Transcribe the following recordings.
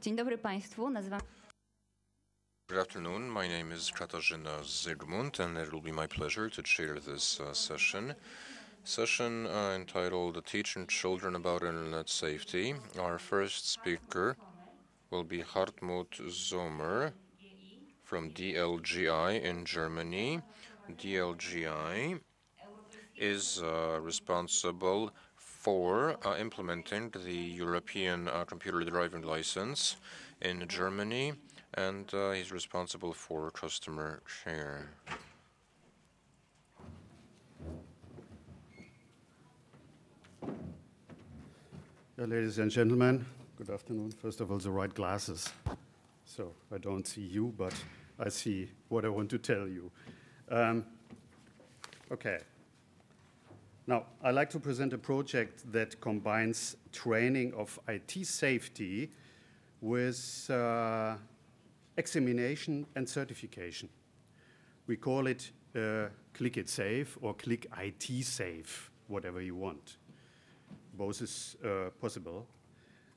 Dzień dobry Państwu, nazywam Good afternoon, my name is Katarzyna Zygmunt, and it will be my pleasure to chair this session entitled Teaching Children About Internet Safety. Our first speaker will be Hartmut Zomer from DLGI in Germany. DLGI is responsible for implementing the European computer driving license in Germany, and he's responsible for customer care. Ladies and gentlemen, good afternoon. First of all, the right glasses. So I don't see you, but I see what I want to tell you. Okay. Now, I'd like to present a project that combines training of IT safety with examination and certification. We call it Click It Safe or Click IT Safe, whatever you want. Both is possible.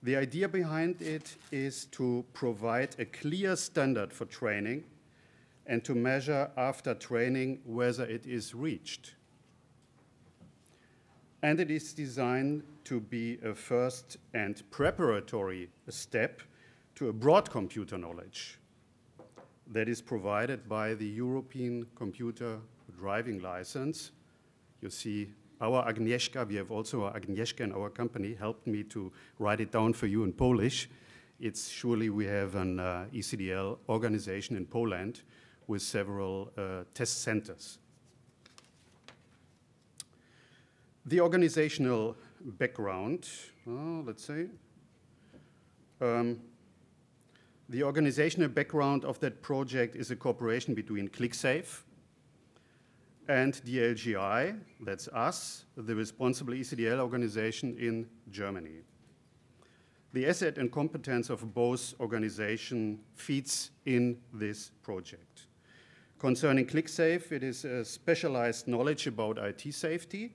The idea behind it is to provide a clear standard for training and to measure after training whether it is reached. And it is designed to be a first and preparatory step to a broad computer knowledge that is provided by the European Computer Driving License. You see, our Agnieszka, we have also Agnieszka in our company, helped me to write it down for you in Polish. It's surely we have an ECDL organization in Poland with several test centers. The organizational background, let's say. The organizational background of that project is a cooperation between ClickSafe and DLGI, that's us, the responsible ECDL organization in Germany. The asset and competence of both organizations feeds in this project. Concerning ClickSafe, it is a specialized knowledge about IT safety.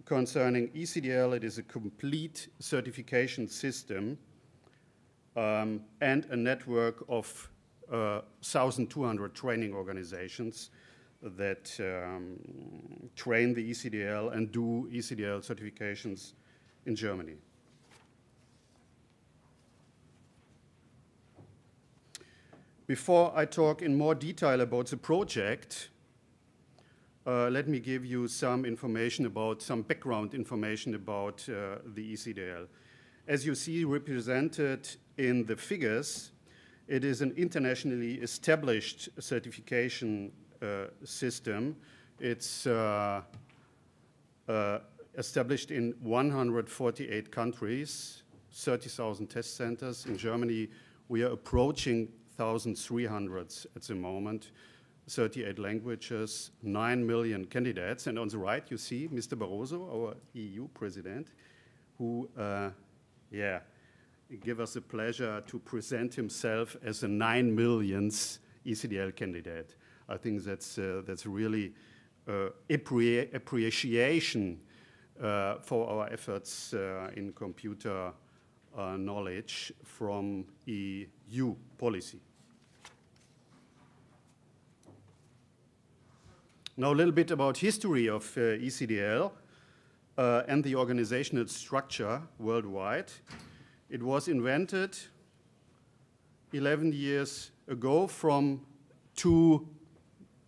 Concerning ECDL, it is a complete certification system and a network of 1,200 training organizations that train the ECDL and do ECDL certifications in Germany. Before I talk in more detail about the project, let me give you some information about, some background information about the ECDL. As you see represented in the figures, it is an internationally established certification system. It's established in 148 countries, 30,000 test centers. In Germany, we are approaching 1,300 at the moment. 38 languages, 9 million candidates. And on the right, you see Mr. Barroso, our EU president, who, give us the pleasure to present himself as a 9 millionth ECDL candidate. I think that's really appreciation for our efforts in computer knowledge from EU policy. Now a little bit about history of ECDL and the organizational structure worldwide. It was invented 11 years ago from two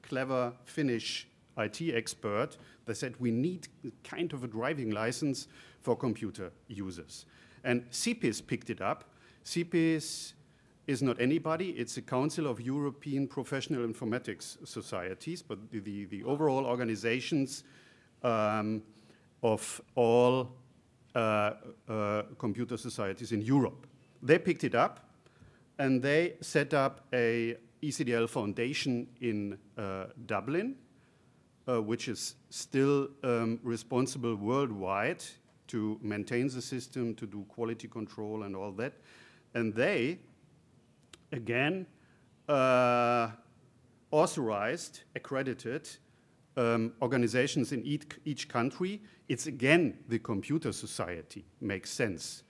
clever Finnish IT experts. They said we need kind of a driving license for computer users. And CPIS picked it up. CPIS is not anybody, it's a Council of European Professional Informatics Societies, but the overall organizations of all computer societies in Europe. They picked it up and they set up a ECDL foundation in Dublin, which is still responsible worldwide to maintain the system, to do quality control and all that. And they, again, authorized, accredited organizations in each country. It's again the computer society, makes sense.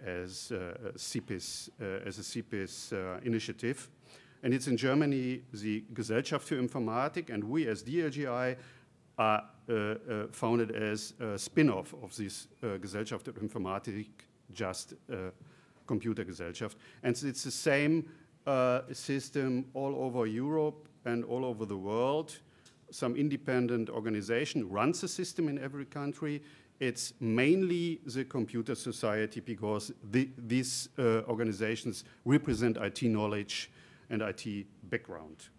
as a CIPIS initiative. And it's in Germany, the Gesellschaft für Informatik, and we as DLGI are founded as a spin-off of this Gesellschaft für Informatik, just Computergesellschaft. And so it's the same system all over Europe and all over the world. Some independent organization runs the system in every country. It's mainly the computer society because these organizations represent IT knowledge and IT background.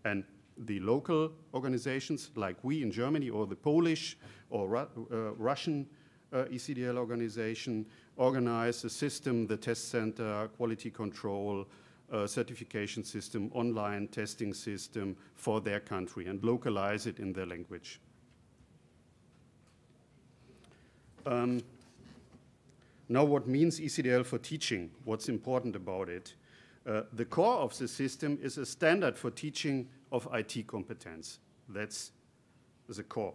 And the local organizations like we in Germany or the Polish or Russian ECDL organization organize the system, the test center, quality control, certification system, online testing system for their country and localize it in their language. Now what means ECDL for teaching? What's important about it? The core of the system is a standard for teaching of IT competence. That's the core.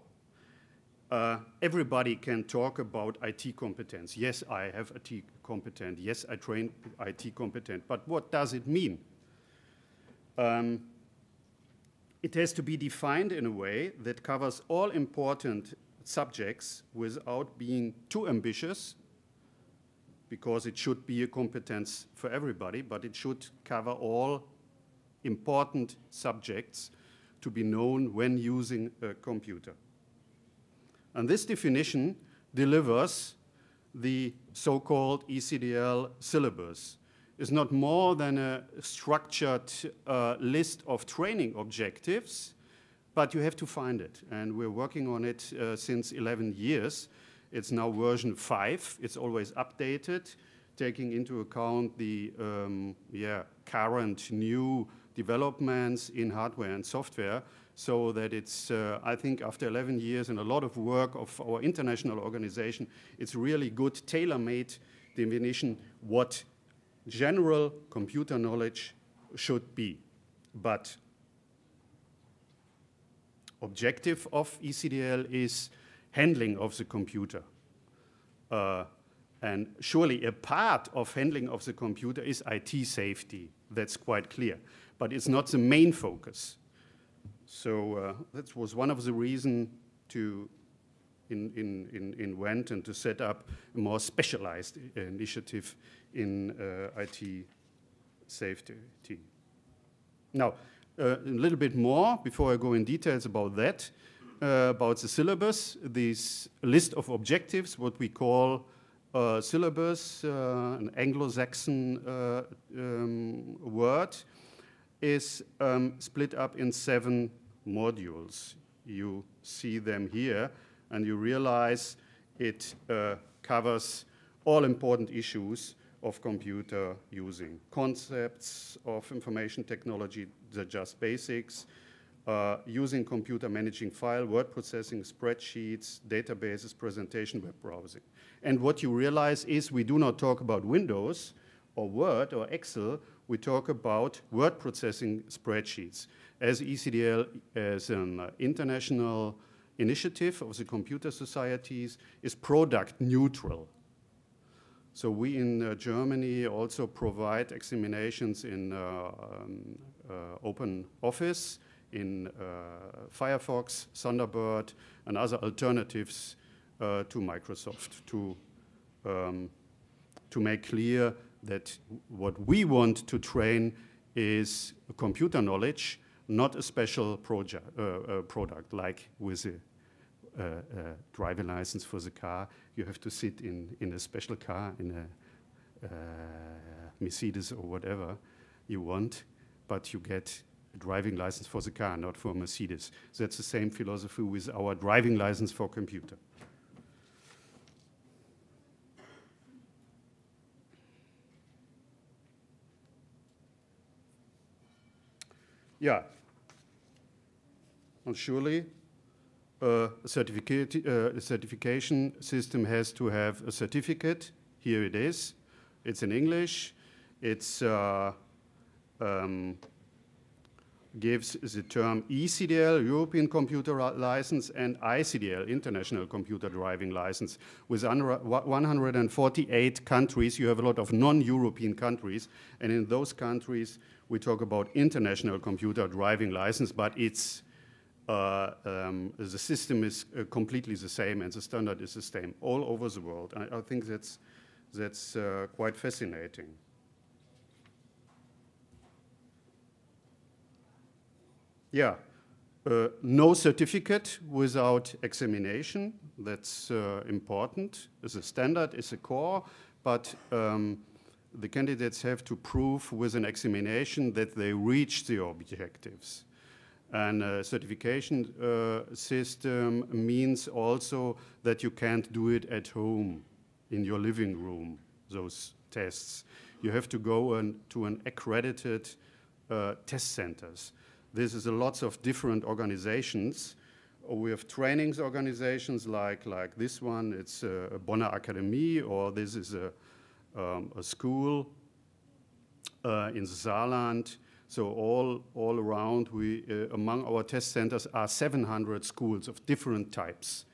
Everybody can talk about IT competence. Yes, I have IT competent. Yes, I train IT competent. But what does it mean? It has to be defined in a way that covers all important subjects without being too ambitious, because it should be a competence for everybody, but it should cover all important subjects to be known when using a computer. And this definition delivers the so-called ECDL syllabus. It's not more than a structured list of training objectives, but you have to find it. And we're working on it since 11 years. It's now version 5. It's always updated, taking into account the current new developments in hardware and software, so that it's, I think after 11 years and a lot of work of our international organization, it's really good tailor-made definition what general computer knowledge should be. But objective of ECDL is handling of the computer. And surely a part of handling of the computer is IT safety. That's quite clear. But it's not the main focus. So that was one of the reasons to invent and to set up a more specialized initiative in IT safety. Now, a little bit more before I go in details about that. About the syllabus, this list of objectives, what we call syllabus, an Anglo-Saxon word, is split up in 7 modules. You see them here, and you realize it covers all important issues of computer using. Concepts of information technology, the just basics, using computer, managing file, word processing, spreadsheets, databases, presentation, web browsing. And what you realize is we do not talk about Windows or Word or Excel, we talk about word processing spreadsheets. As ECDL, as an international initiative of the computer societies, is product neutral. So we in Germany also provide examinations in Open Office, in Firefox, Thunderbird, and other alternatives to Microsoft to make clear that what we want to train is computer knowledge, not a special product like with a driving license for the car. You have to sit in a special car, in a Mercedes or whatever you want, but you get a driving license for the car, not for Mercedes. So that's the same philosophy with our driving license for computer. Yeah, and surely a certification system has to have a certificate. Here it is. It's in English. It's gives the term ECDL, European Computer License, and ICDL, International Computer Driving License. With 148 countries, you have a lot of non-European countries, and in those countries, we talk about International Computer Driving License, but it's the system is completely the same, and the standard is the same all over the world. I think that's quite fascinating. Yeah, no certificate without examination. That's important. The standard is a core, but the candidates have to prove with an examination that they reach the objectives. And a certification system means also that you can't do it at home, in your living room, those tests. You have to go to an accredited test centers. This is lots of different organizations. We have trainings organizations like this one. It's a Bonner Akademie, or this is a school in the Saarland. So all around, among our test centers are 700 schools of different types,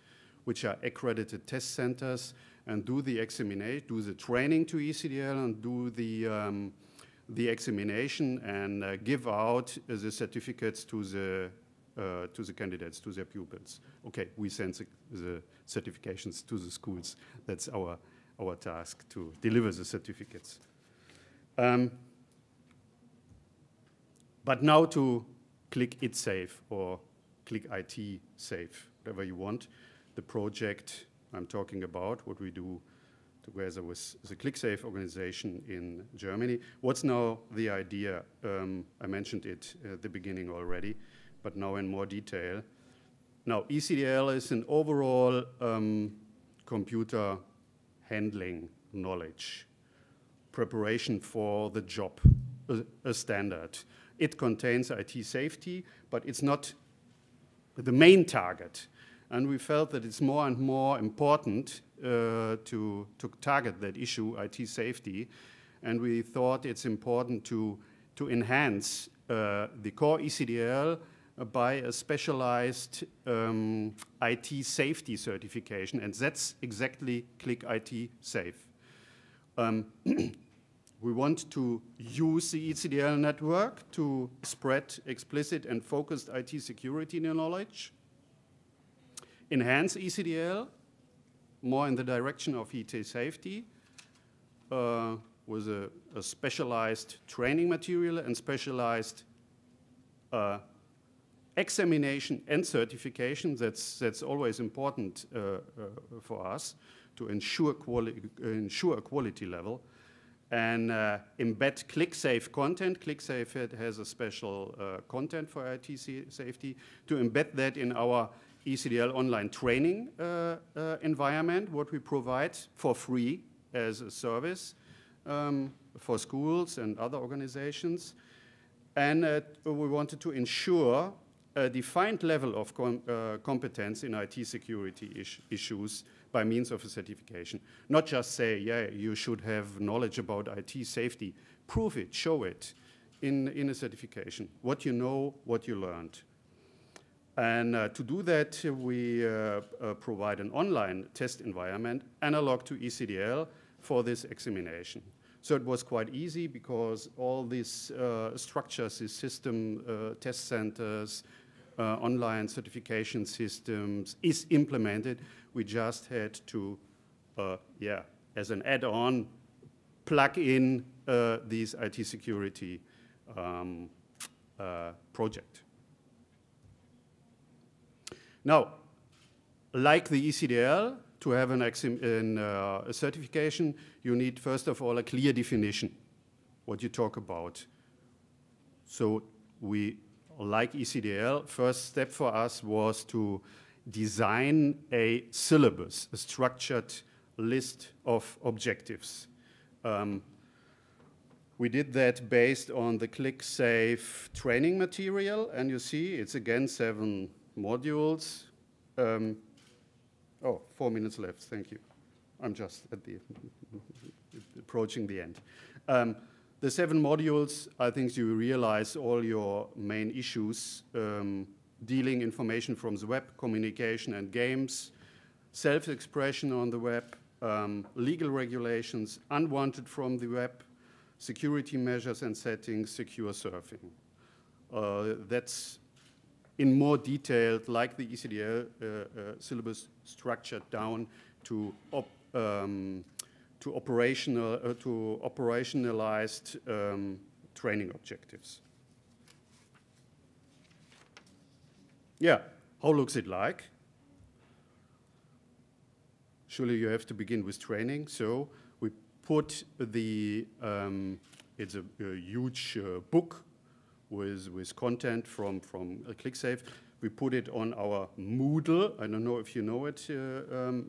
which are accredited test centers, and do the examination, do the training to ECDL, and do the examination, and give out the certificates to the candidates, to their pupils. Okay, we send the certifications to the schools. That's our task, to deliver the certificates. But now to Click IT Safe, or Click IT Safe, whatever you want. The project I'm talking about, what we do together with the ClickSafe organization in Germany. What's now the idea? I mentioned it at the beginning already, but now in more detail. Now, ECDL is an overall computer handling knowledge, preparation for the job, a standard. It contains IT safety, but it's not the main target. And we felt that it's more and more important to target that issue, IT safety. And we thought it's important to enhance the core ECDL by a specialized IT safety certification. And that's exactly Click IT Safe. We want to use the ECDL network to spread explicit and focused IT security knowledge, enhance ECDL more in the direction of IT safety with a specialized training material and specialized examination and certification. That's always important for us to ensure a quality level. And embed ClickSafe content. ClickSafe has a special content for IT safety, to embed that in our ECDL online training environment, what we provide for free as a service for schools and other organizations. And we wanted to ensure a defined level of competence in IT security issues by means of a certification. Not just say, yeah, you should have knowledge about IT safety. Prove it, show it in a certification, what you know, what you learned. And to do that, we provide an online test environment analog to ECDL for this examination. So it was quite easy because all these structures, these system test centers, online certification systems is implemented. We just had to, as an add-on, plug in these IT security project. Now, like the ECDL, to have a certification, you need, first of all, a clear definition, what you talk about. So we, like ECDL, first step for us was to design a syllabus, a structured list of objectives. We did that based on the ClickSafe training material, and you see it's again 7 modules. 4 minutes left, thank you. I'm just at approaching the end. the 7 modules, I think you realize all your main issues, dealing information from the web, communication and games, self-expression on the web, legal regulations, unwanted from the web, security measures and settings, secure surfing. That's in more detail, like the ECDL syllabus, structured down to operationalized training objectives. Yeah, how looks it like? Surely you have to begin with training. So we put the, it's a huge book with content from ClickSafe. We put it on our Moodle. I don't know if you know it.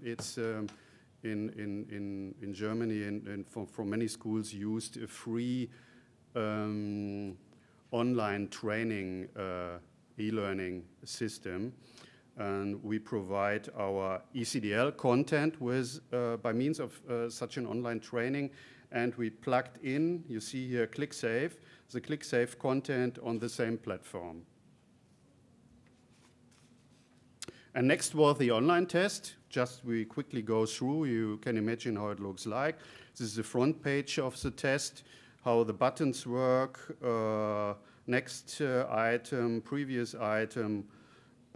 It's in Germany and from many schools used a free online training e-learning system. And we provide our ECDL content with, by means of such an online training. And we plugged in, you see here, ClickSafe, the ClickSafe content on the same platform. And next was the online test. Just we quickly go through. You can imagine how it looks like. This is the front page of the test, how the buttons work, next item, previous item,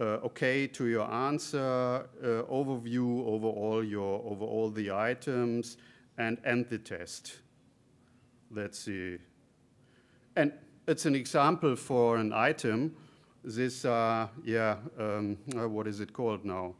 okay to your answer, overview over all the items, and end the test. Let's see. And it's an example for an item. This, what is it called now?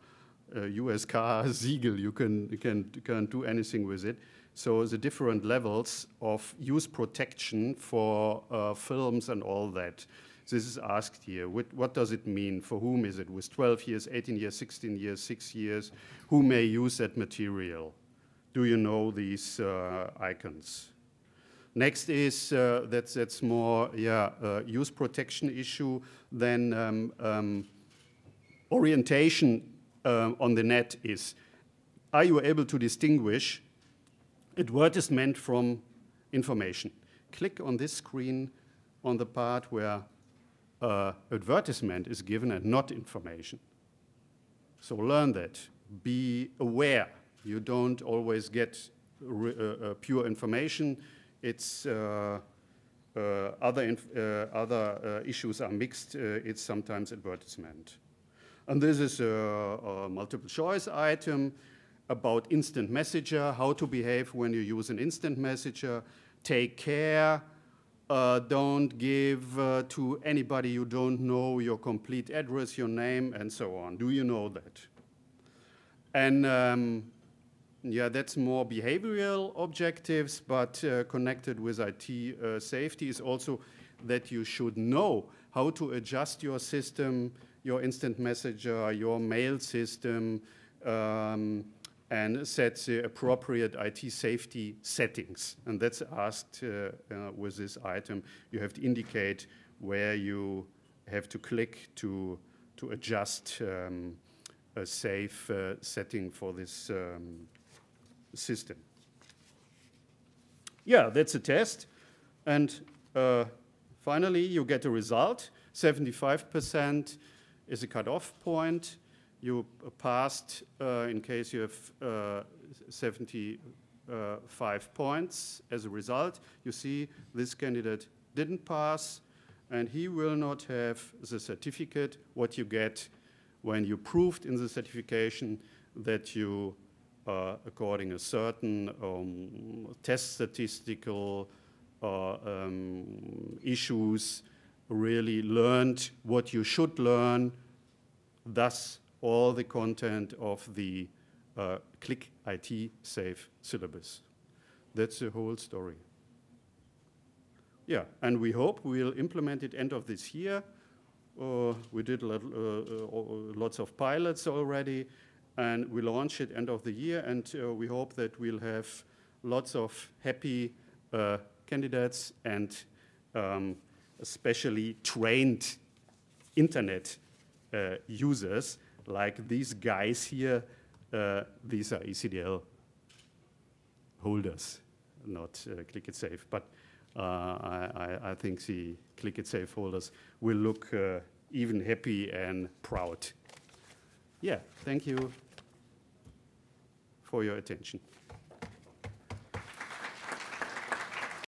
US car Siegel. You can do anything with it. So the different levels of use protection for films and all that. This is asked here. What does it mean? For whom is it? With 12 years, 18 years, 16 years, 6 years? Who may use that material? Do you know these icons? Next is, that's more, use protection issue. Then orientation on the net is, are you able to distinguish advertisement from information? Click on this screen on the part where advertisement is given and not information. So learn that. Be aware. You don't always get pure information. It's other issues are mixed. It's sometimes advertisement. And this is a multiple choice item about instant messenger, how to behave when you use an instant messenger. Take care. Don't give to anybody you don't know your complete address, your name, and so on. Do you know that? And yeah, that's more behavioral objectives, but connected with IT safety is also that you should know how to adjust your system, your instant messenger, your mail system, and set the appropriate IT safety settings. And that's asked with this item. You have to indicate where you have to click to adjust a safe setting for this system. Yeah, that's a test. And finally, you get a result. 75% is a cutoff point. You passed in case you have 75 points as a result. You see this candidate didn't pass, and he will not have the certificate. What you get when you proved in the certification that you, according a certain test statistical issues, really learned what you should learn, thus all the content of the Click IT Safe syllabus. That's the whole story. Yeah, and we hope we'll implement it end of this year. We did lots of pilots already, and we launch it end of the year, and we hope that we'll have lots of happy candidates and especially trained internet users like these guys here. These are ECDL holders, not Click It Safe, but I think the Click It Safe holders will look even happy and proud. Yeah, thank you for your attention.